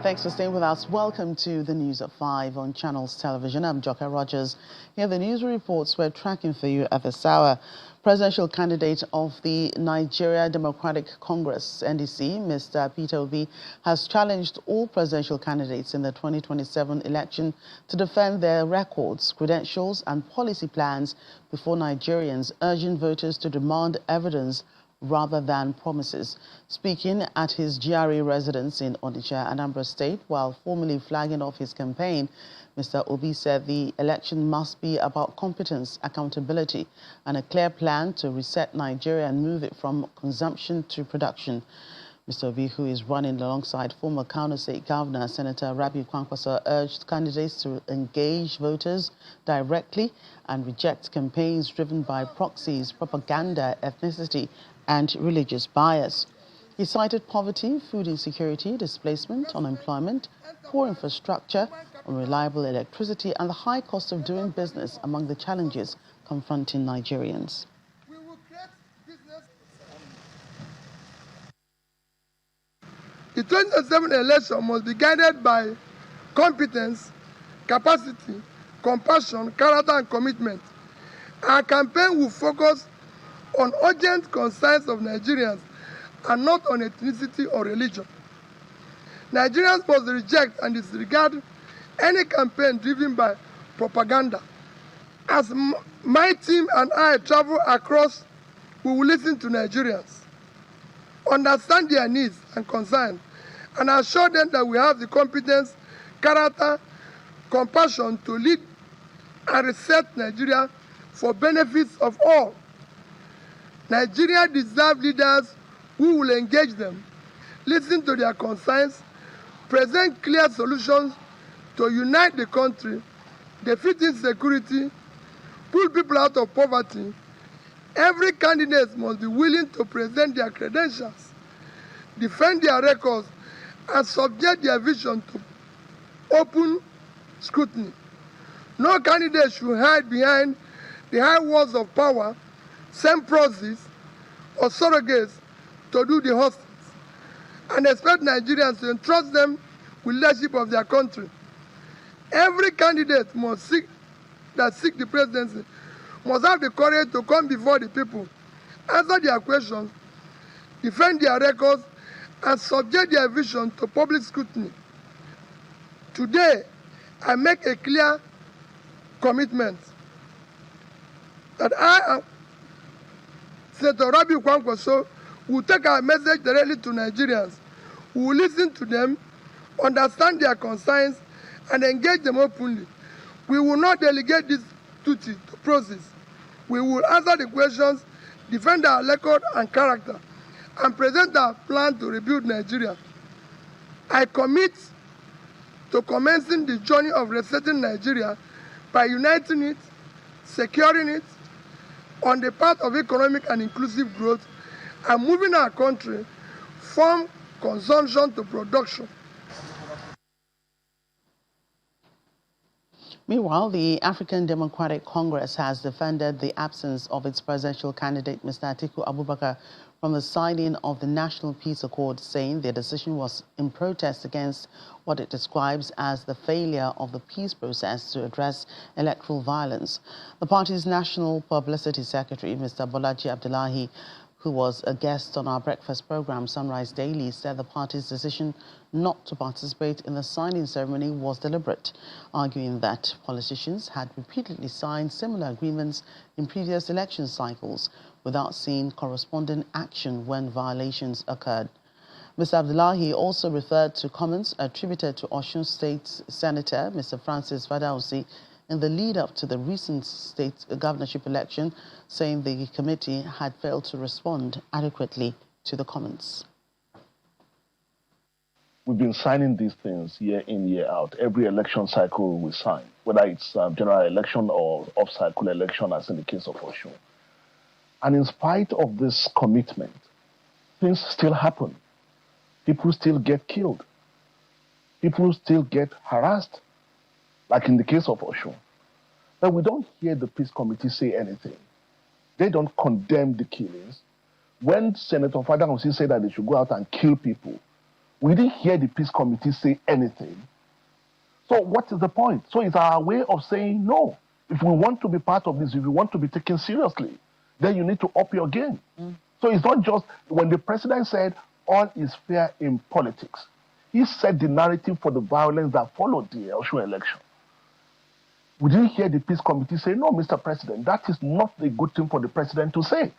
Thanks for staying with us. Welcome to the News at 5 on Channels Television. I'm Joka Rogers. Here are the news reports we're tracking for you at this hour. Presidential candidate of the Nigeria Democratic Congress, NDC, Mr. Peter Obi, has challenged all presidential candidates in the 2027 election to defend their records, credentials and policy plans before Nigerians, urging voters to demand evidence rather than promises. Speaking at his GRA residence in Onitsha, Anambra State, while formally flagging off his campaign, Mr. Obi said the election must be about competence, accountability, and a clear plan to reset Nigeria and move it from consumption to production. Mr. Obi, who is running alongside former Kano State Governor Senator Rabiu Kwankwaso, urged candidates to engage voters directly and reject campaigns driven by proxies, propaganda, ethnicity, and religious bias. He cited poverty, food insecurity, displacement, unemployment, poor infrastructure, unreliable electricity, and the high cost of doing business among the challenges confronting Nigerians. The 2027 election must be guided by competence, capacity, compassion, character, and commitment. Our campaign will focus on urgent concerns of Nigerians and not on ethnicity or religion. Nigerians must reject and disregard any campaign driven by propaganda. As my team and I travel across, we will listen to Nigerians, understand their needs and concerns, and assure them that we have the competence, character, compassion to lead and reset Nigeria for benefits of all. Nigeria deserves leaders who will engage them, listen to their concerns, present clear solutions to unite the country, defeat insecurity, pull people out of poverty. Every candidate must be willing to present their credentials, defend their records, and subject their vision to open scrutiny. No candidate should hide behind the high walls of power, send proxies or surrogates to do the hostings, and expect Nigerians to entrust them with leadership of their country. Every candidate must seek the presidency must have the courage to come before the people, answer their questions, defend their records, and subject their vision to public scrutiny. Today, I make a clear commitment that I and Senator Rabiu Kwankwaso will take our message directly to Nigerians. We will listen to them, understand their concerns, and engage them openly. We will not delegate this duty to process. We will answer the questions, defend our record and character, and present our plan to rebuild Nigeria. I commit to commencing the journey of resetting Nigeria by uniting it, securing it on the path of economic and inclusive growth, and moving our country from consumption to production. Meanwhile, the African Democratic Congress has defended the absence of its presidential candidate, Mr. Atiku Abubakar, from the signing of the National Peace Accord, saying their decision was in protest against what it describes as the failure of the peace process to address electoral violence. The party's National Publicity Secretary, Mr. Bolaji Abdullahi, who was a guest on our breakfast program, Sunrise Daily, said the party's decision not to participate in the signing ceremony was deliberate, arguing that politicians had repeatedly signed similar agreements in previous election cycles without seeing corresponding action when violations occurred. Mr. Abdullahi also referred to comments attributed to Osun State Senator Mr. Francis Fadausi in the lead-up to the recent state governorship election, saying the committee had failed to respond adequately to the comments. We've been signing these things year in, year out. Every election cycle we sign, whether it's general election or off-cycle election, as in the case of Osun. And in spite of this commitment, things still happen. People still get killed. People still get harassed, like in the case of Osun. But we don't hear the peace committee say anything. They don't condemn the killings. When Senator Fadausi said that they should go out and kill people, We didn't hear the peace committee say anything. So what is the point? So it's our way of saying no. If we want to be part of this, if we want to be taken seriously, then you need to up your game. So it's not just when the president said all is fair in politics. He set the narrative for the violence that followed the Osun election. We didn't hear the peace committee say, no, Mr. President, that is not a good thing for the president to say.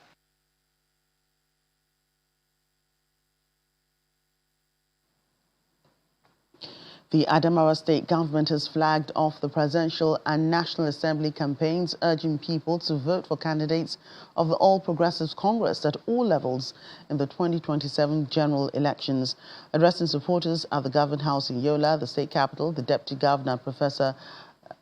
The Adamawa state government has flagged off the presidential and National Assembly campaigns, urging people to vote for candidates of the All Progressives Congress at all levels in the 2027 general elections. Addressing supporters at the Government House in Yola, the state capital, the Deputy Governor, Professor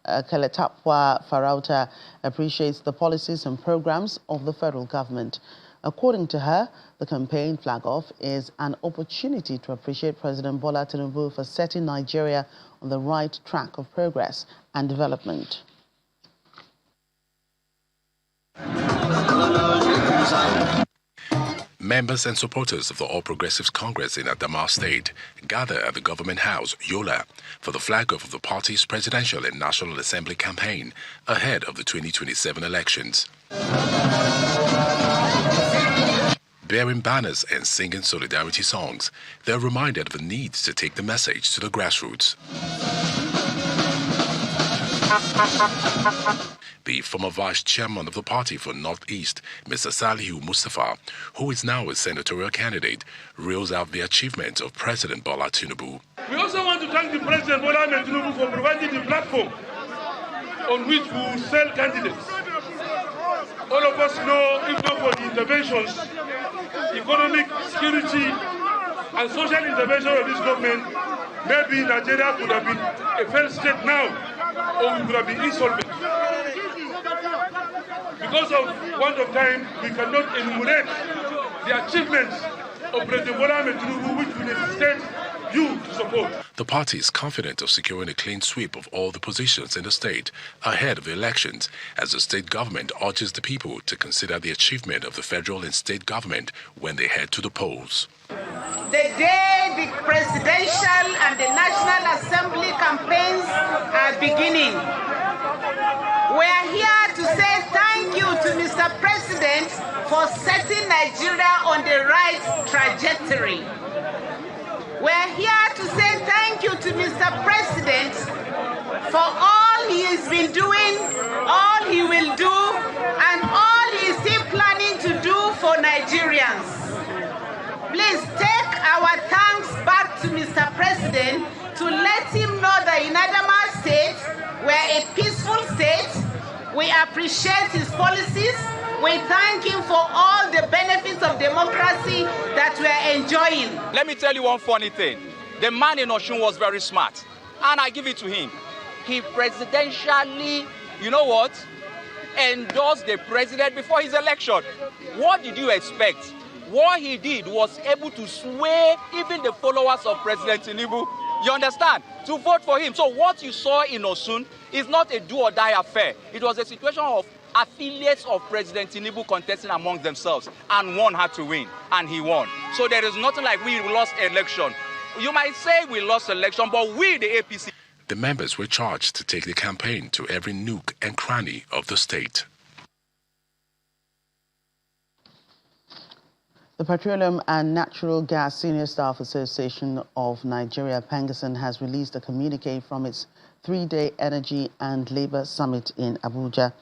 Kaletapwa Farauta, appreciates the policies and programs of the federal government. According to her, the campaign flag-off is an opportunity to appreciate President Bola Tinubu for setting Nigeria on the right track of progress and development. Members and supporters of the All Progressives Congress in Adamawa State gather at the Government House, Yola, for the flag-off of the party's presidential and National Assembly campaign ahead of the 2027 elections. Bearing banners and singing solidarity songs, they're reminded of the need to take the message to the grassroots. The former vice chairman of the party for Northeast, Mr. Salihu Mustafa, who is now a senatorial candidate, reels out the achievements of President Bola Tinubu. We also want to thank the President Bola Tinubu for providing the platform on which we will sell candidates. All of us know, if not for the interventions, economic, security, and social intervention of this government, maybe Nigeria could have been a failed state now, or we could have been insolvent. Because of want of time, we cannot enumerate the achievements of President Bola Tinubu, which we necessitate you to support. The party is confident of securing a clean sweep of all the positions in the state ahead of the elections, as the state government urges the people to consider the achievement of the federal and state government when they head to the polls. The day the presidential and the National Assembly campaigns are beginning, we are here to say thank you to Mr. President for setting Nigeria on the right trajectory. We're here to say thank you to Mr. President for all he has been doing, all he will do, and all he is still planning to do for Nigerians. Please take our thanks back to Mr. President to let him know that in Adamawa State, we're a peaceful state. We appreciate his policies. We thank him for all the benefits of democracy that we are enjoying. Let me tell you one funny thing. The man in Osun was very smart, and I give it to him. He presidentially, you know what, endorsed the president before his election. What did you expect? What he did was able to sway even the followers of President Tinubu, you understand, to vote for him. So what you saw in Osun is not a do-or-die affair. It was a situation of affiliates of President Tinubu contesting among themselves, and one had to win, and he won. So there is nothing like we lost election. You might say we lost election, but we, the APC... The members were charged to take the campaign to every nook and cranny of the state. The Petroleum and Natural Gas Senior Staff Association of Nigeria, PENGASSAN, has released a communique from its three-day Energy and Labour Summit in Abuja.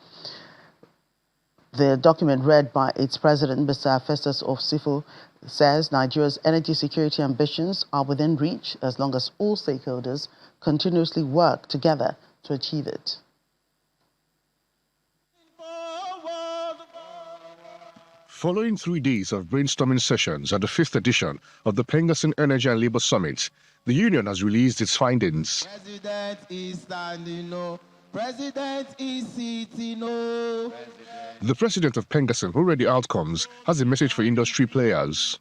The document, read by its president, Mr. Festus Osifo, says Nigeria's energy security ambitions are within reach as long as all stakeholders continuously work together to achieve it. Following 3 days of brainstorming sessions at the 5th edition of the PENGASSAN Energy and Labour Summit, the union has released its findings. President is standing no. President is sitting no. The president of PENGASSAN, who read the outcomes, has a message for industry players.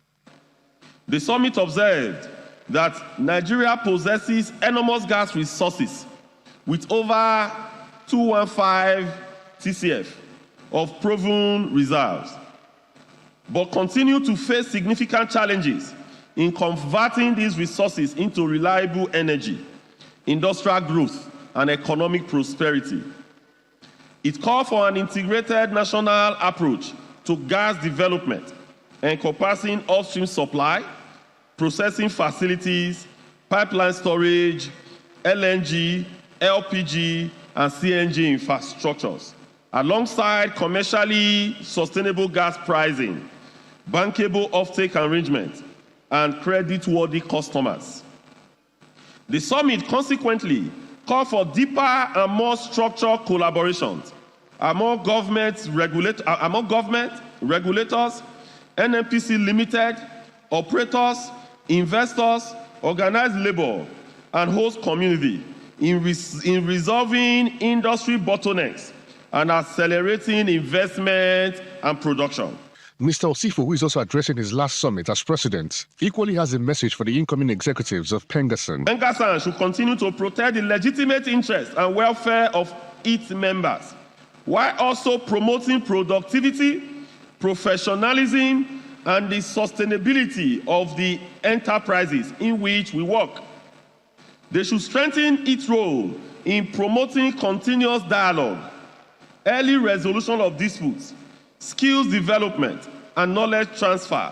The summit observed that Nigeria possesses enormous gas resources with over 215 TCF of proven reserves, but continue to face significant challenges in converting these resources into reliable energy, industrial growth, and economic prosperity. It called for an integrated national approach to gas development, encompassing upstream supply, processing facilities, pipeline storage, LNG, LPG, and CNG infrastructures, alongside commercially sustainable gas pricing, bankable offtake arrangements, and credit-worthy customers. The summit consequently called for deeper and more structured collaborations among government regulators, NNPC Limited, operators, investors, organized labor, and host community in resolving industry bottlenecks and accelerating investment and production. Mr. Osifo, who is also addressing his last summit as president, equally has a message for the incoming executives of PENGASSAN. PENGASSAN should continue to protect the legitimate interests and welfare of its members, while also promoting productivity, professionalism, and the sustainability of the enterprises in which we work. They should strengthen its role in promoting continuous dialogue, early resolution of disputes, skills development, and knowledge transfer.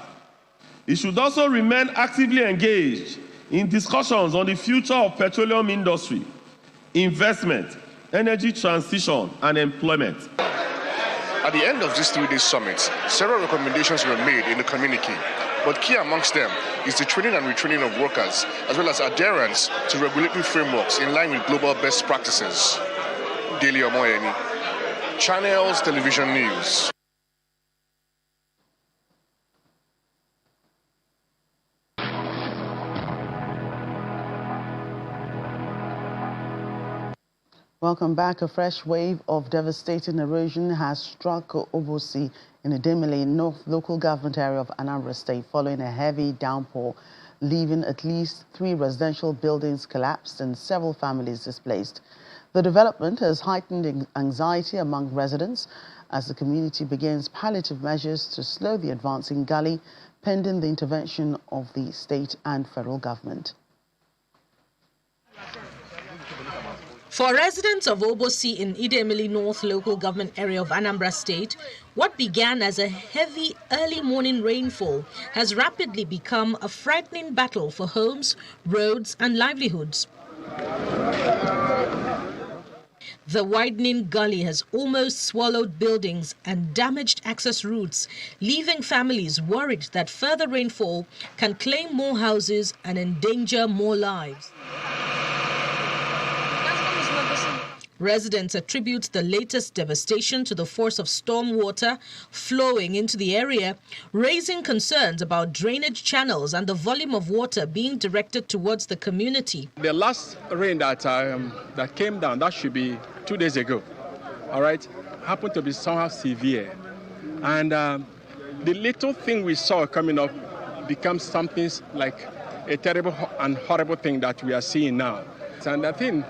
It should also remain actively engaged in discussions on the future of petroleum industry, investment, energy transition, and employment. At the end of this 3-day summit, several recommendations were made in the communique, but key amongst them is the training and retraining of workers, as well as adherence to regulatory frameworks in line with global best practices. Daily Omoyeni, Channels Television News. Welcome back. A fresh wave of devastating erosion has struck Obosi in Idemili, North local government area of Anambra State, following a heavy downpour, leaving at least 3 residential buildings collapsed and several families displaced. The development has heightened anxiety among residents as the community begins palliative measures to slow the advancing gully, pending the intervention of the state and federal government. For residents of Obosi in Idemili North local government area of Anambra State, what began as a heavy early morning rainfall has rapidly become a frightening battle for homes, roads and livelihoods. The widening gully has almost swallowed buildings and damaged access routes, leaving families worried that further rainfall can claim more houses and endanger more lives. Residents attribute the latest devastation to the force of storm water flowing into the area, raising concerns about drainage channels and the volume of water being directed towards the community. The last rain that came down, that should be 2 days ago, all right, happened to be somehow severe. And the little thing we saw coming up becomes something like a terrible and horrible thing that we are seeing now. And that thing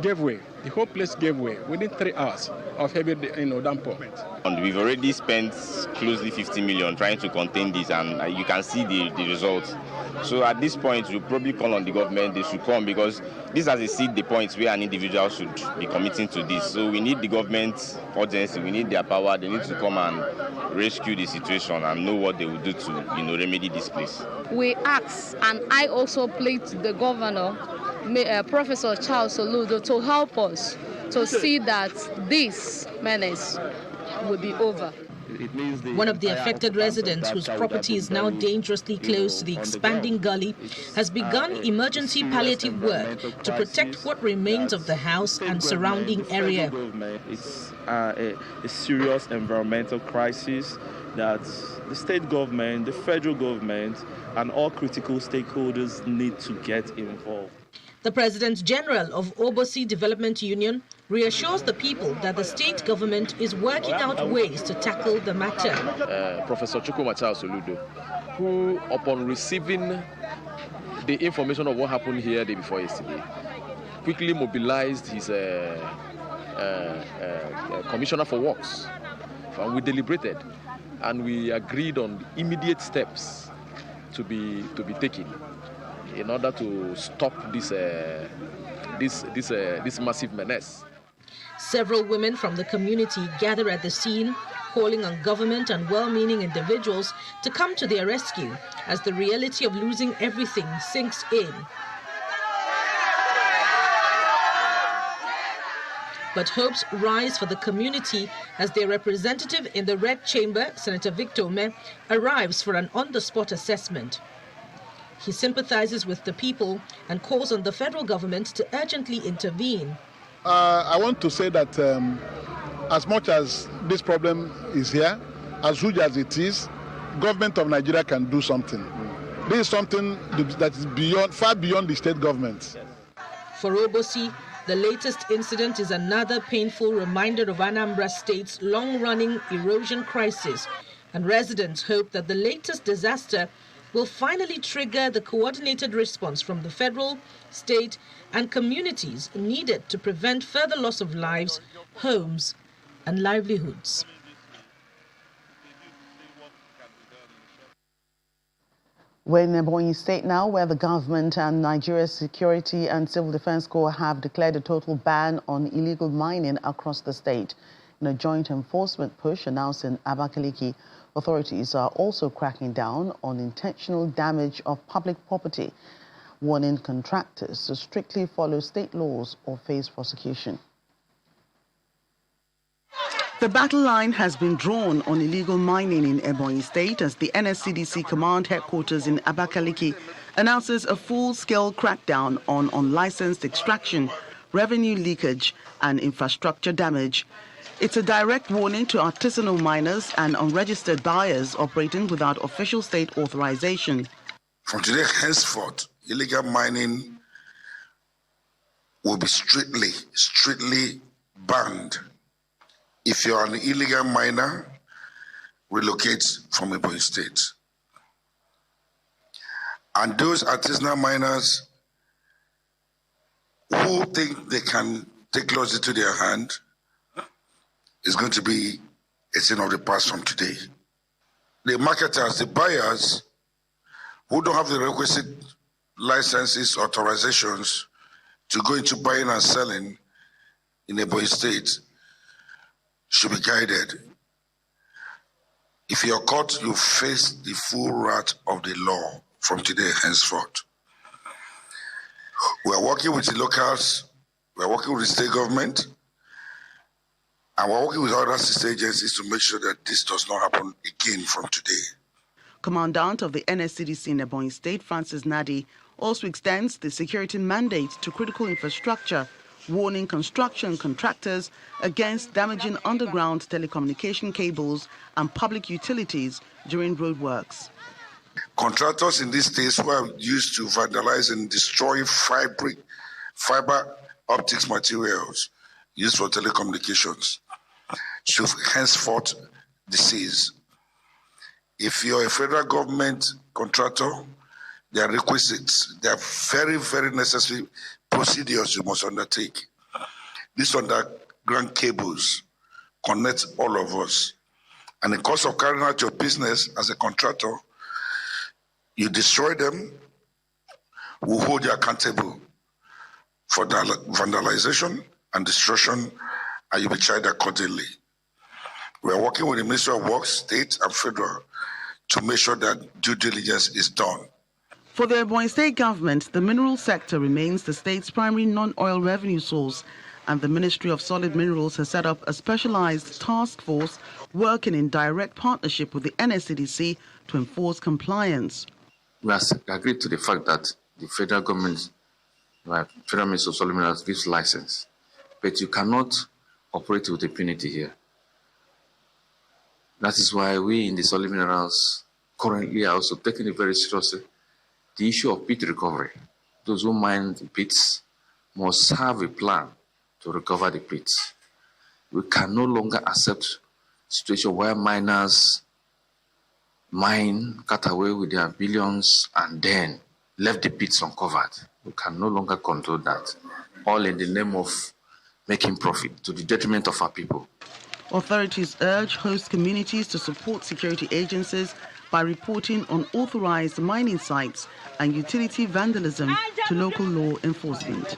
gave way. The whole place gave way within 3 hours of heavy downpour. And we've already spent closely 50 million trying to contain this, and you can see the results. So at this point, we'll probably call on the government. They should come, because this has exceeded the point where an individual should be committing to this. So we need the government's urgency, we need their power. They need to come and rescue the situation and know what they will do to remedy this place. We ask, and I also plead to the governor, Professor Charles Soludo, to help us to see that this menace will be over. One of the affected residents, whose property is now dangerously close to the expanding gully, has begun emergency palliative work to protect what remains of the house and surrounding area. It's a serious environmental crisis that the state government, the federal government, and all critical stakeholders need to get involved. The President General of Obosi Development Union reassures the people that the state government is working out ways to tackle the matter. Professor Soludo, who, upon receiving the information of what happened here the day before yesterday, quickly mobilized his commissioner for works, and we deliberated and we agreed on immediate steps to be taken in order to stop this massive menace. Several women from the community gather at the scene, calling on government and well-meaning individuals to come to their rescue as the reality of losing everything sinks in. But hopes rise for the community as their representative in the Red Chamber, Senator Victor Ome, arrives for an on-the-spot assessment. He sympathizes with the people and calls on the federal government to urgently intervene. I want to say that as much as this problem is here, as huge as it is, government of Nigeria can do something. This is something that is far beyond the state government. For Obosi, the latest incident is another painful reminder of Anambra State's long-running erosion crisis, and residents hope that the latest disaster will finally trigger the coordinated response from the federal, state, and communities needed to prevent further loss of lives, homes, and livelihoods. We're in Ebonyi State now, where the government and Nigeria's Security and Civil Defense Corps have declared a total ban on illegal mining across the state. In a joint enforcement push announced in Abakaliki, authorities are also cracking down on intentional damage of public property, warning contractors to strictly follow state laws or face prosecution. The battle line has been drawn on illegal mining in Ebonyi State as the NSCDC command headquarters in Abakaliki announces a full-scale crackdown on unlicensed extraction, revenue leakage and infrastructure damage. It's a direct warning to artisanal miners and unregistered buyers operating without official state authorization. From today henceforth, illegal mining will be strictly banned. If you're an illegal miner, relocate from Ebonyi State. And those artisanal miners who think they can take laws into their hand, is going to be a thing of the past from today. The marketers, the buyers, who don't have the requisite licenses, authorizations to go into buying and selling in Ebonyi State, should be guided. If you're caught, you face the full wrath of the law from today henceforth. We are working with the locals, we are working with the state government, and we're working with other sister agencies to make sure that this does not happen again from today. Commandant of the NSCDC in Ebonyi State, Francis Nadi, also extends the security mandate to critical infrastructure, warning construction contractors against damaging underground telecommunication cables and public utilities during roadworks. Contractors in these states who are used to vandalize and destroy fiber optics materials used for telecommunications should henceforth cease. If you're a federal government contractor, there are requisites, there are very, very necessary procedures you must undertake. These underground cables connect all of us. And in the course of carrying out your business as a contractor, you destroy them, we'll hold you accountable for vandalization and destruction, and you'll be charged accordingly. We are working with the Ministry of Works, state and federal, to make sure that due diligence is done. For the Ebonyi State government, the mineral sector remains the state's primary non-oil revenue source, and the Ministry of Solid Minerals has set up a specialized task force working in direct partnership with the NSCDC to enforce compliance. We have agreed to the fact that the federal government, Federal Ministry of Solid Minerals, gives license, but you cannot operate with impunity here. That is why we in the Solid Minerals currently are also taking it very seriously. The issue of pit recovery. Those who mine the pits must have a plan to recover the pits. We can no longer accept a situation where miners mine, cut away with their billions, and then left the pits uncovered. We can no longer control that, all in the name of making profit to the detriment of our people. Authorities urge host communities to support security agencies by reporting unauthorized mining sites and utility vandalism to local law enforcement.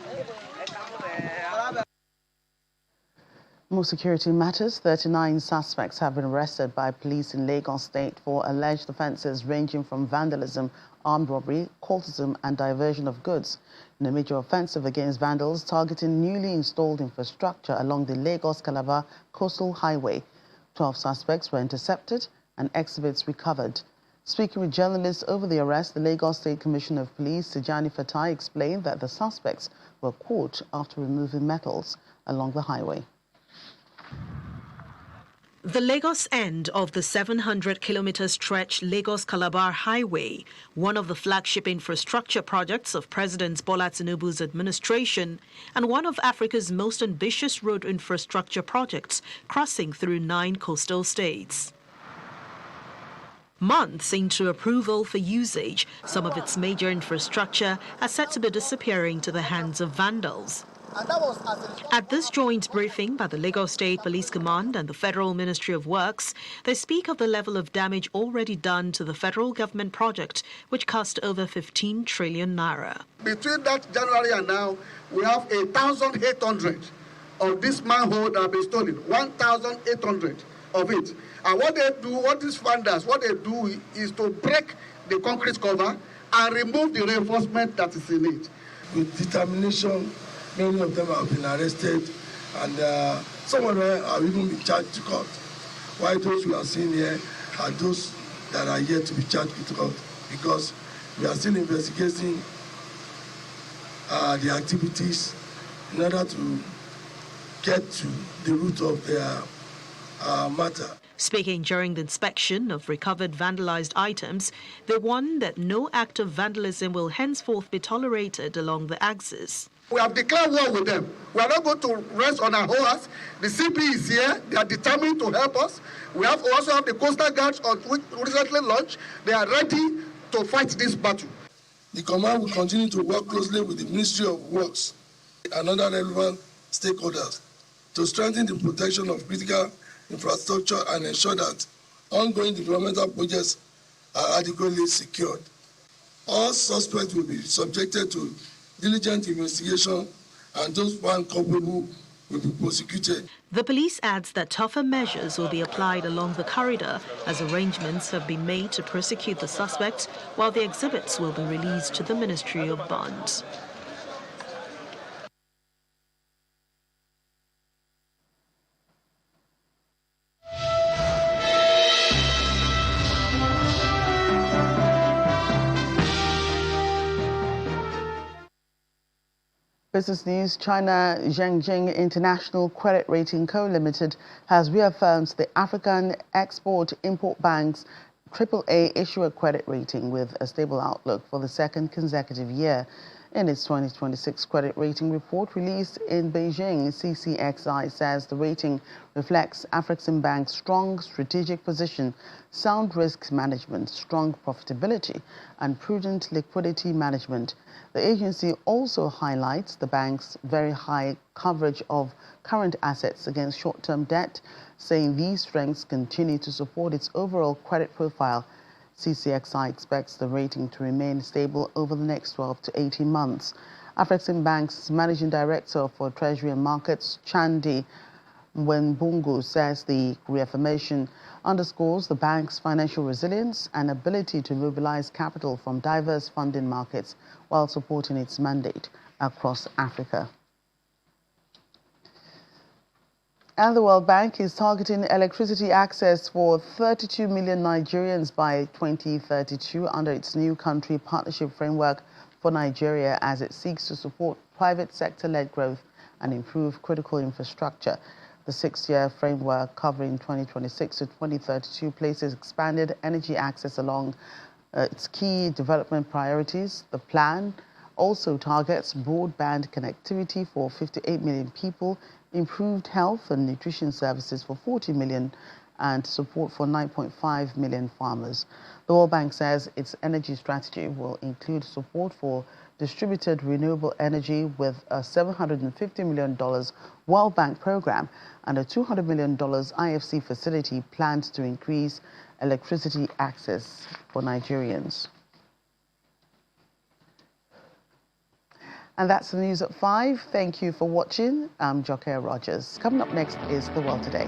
More security matters. 39 suspects have been arrested by police in Lagos State for alleged offences ranging from vandalism, armed robbery, cultism and diversion of goods in a major offensive against vandals targeting newly installed infrastructure along the Lagos-Calabar Coastal Highway. 12 suspects were intercepted and exhibits recovered. Speaking with journalists over the arrest, the Lagos State Commissioner of Police, Tijani Fatai, explained that the suspects were caught after removing metals along the highway. The Lagos end of the 700-kilometer stretch Lagos-Calabar Highway, one of the flagship infrastructure projects of President Bola Tinubu's administration and one of Africa's most ambitious road infrastructure projects, crossing through 9 coastal states. Months into approval for usage, some of its major infrastructure are set to be disappearing to the hands of vandals. At this joint briefing by the Lagos State Police Command and the Federal Ministry of Works, they speak of the level of damage already done to the federal government project, which cost over 15 trillion naira. Between that January and now, we have 1,800 of this manhole that have been stolen, 1,800 of it. And what they do, what these funders, what they do is to break the concrete cover and remove the reinforcement that is in it. With determination, many of them have been arrested, and some of them have even been charged to court. While those we are seeing here are those that are yet to be charged with court, because we are still investigating the activities in order to get to the root of their matter. Speaking during the inspection of recovered vandalized items, they warned that no act of vandalism will henceforth be tolerated along the axis. We have declared war with them. We are not going to rest on our horse. The CP is here. They are determined to help us. We also have the Coastal Guards which recently launched. They are ready to fight this battle. The command will continue to work closely with the Ministry of Works and other relevant stakeholders to strengthen the protection of critical infrastructure and ensure that ongoing developmental projects are adequately secured. All suspects will be subjected to diligent investigation, and those found culpable will be prosecuted. The police adds that tougher measures will be applied along the corridor as arrangements have been made to prosecute the suspects, while the exhibits will be released to the Ministry of Bonds. Business news. China Zhengjing International Credit Rating Co. Limited has reaffirmed the African Export-Import Bank's AAA issuer credit rating with a stable outlook for the second consecutive year. In its 2026 credit rating report released in Beijing, CCXI says the rating reflects Afreximbank's strong strategic position, sound risk management, strong profitability, and prudent liquidity management. The agency also highlights the bank's very high coverage of current assets against short-term debt, saying these strengths continue to support its overall credit profile. CCXI expects the rating to remain stable over the next 12 to 18 months. Afreximbank's Managing Director for Treasury and Markets, Chandi Wenbungu, says the reaffirmation underscores the bank's financial resilience and ability to mobilize capital from diverse funding markets while supporting its mandate across Africa. And the World Bank is targeting electricity access for 32 million Nigerians by 2032 under its new country partnership framework for Nigeria as it seeks to support private sector-led growth and improve critical infrastructure. The 6-year framework covering 2026 to 2032 places expanded energy access along its key development priorities. The plan also targets broadband connectivity for 58 million people, improved health and nutrition services for 40 million, and support for 9.5 million farmers. The World Bank says its energy strategy will include support for distributed renewable energy with a $750 million World Bank program and a $200 million IFC facility planned to increase electricity access for Nigerians. And that's the news at 5. Thank you for watching. I'm Joker Rogers. Coming up next is The World Today.